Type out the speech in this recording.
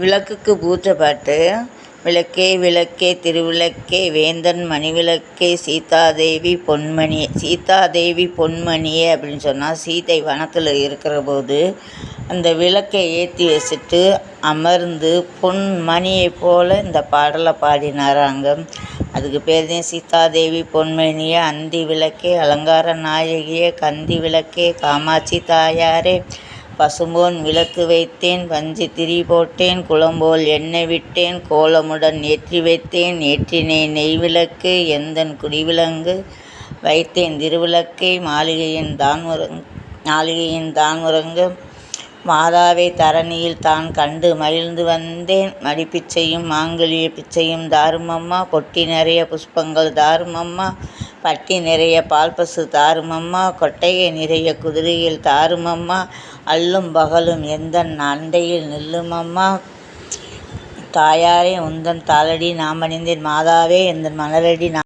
விளக்குக்கு பூஜை பாட்டு. விளக்கே விளக்கே திருவிளக்கே வேந்தன் மணிவிளக்கே சீதாதேவி பொன்மணியே அப்படின்னு சொன்னால், சீதை வனத்தில் இருக்கிற போது அந்த விளக்கை ஏற்றி வச்சுட்டு அமர்ந்து பொன் மணியை போல் இந்த பாடலை பாடினாராங்க. அதுக்கு பேர் தான் சீதாதேவி பொன்மணியே, அந்தி விளக்கே அலங்கார நாயகியே, கந்தி விளக்கே காமாட்சி தாயாரே, பசும்போன் விளக்கு வைத்தேன், பஞ்சு திரி போட்டேன், குளம்போல் எண்ணெய் விட்டேன், கோலமுடன் ஏற்றி வைத்தேன், ஏற்றினேன் நெய் விளக்கு எந்தன் குடிவிலங்கு வைத்தேன் திருவிளக்கை மாளிகையின் தான் உறங்க மாதாவை தரணியில் தான் கண்டு மகிழ்ந்து வந்தேன், மடிப்பிச்சையும் மாங்கல்ய பிச்சையும் தாருமம்மா, பொட்டி நிறைய புஷ்பங்கள் தாருமம்மா, பட்டி நிறைய பால்பசு தாருமம்மா, கொட்டையை நிறைய குதிரையில் தாருமம்மா, அல்லும் பகலும் எந்தன் அண்டையில் நில்லுமம்மா, தாயாரே உந்தன் தாளடி நான் பணிந்தேன், மாதாவே எந்தன் மலரடி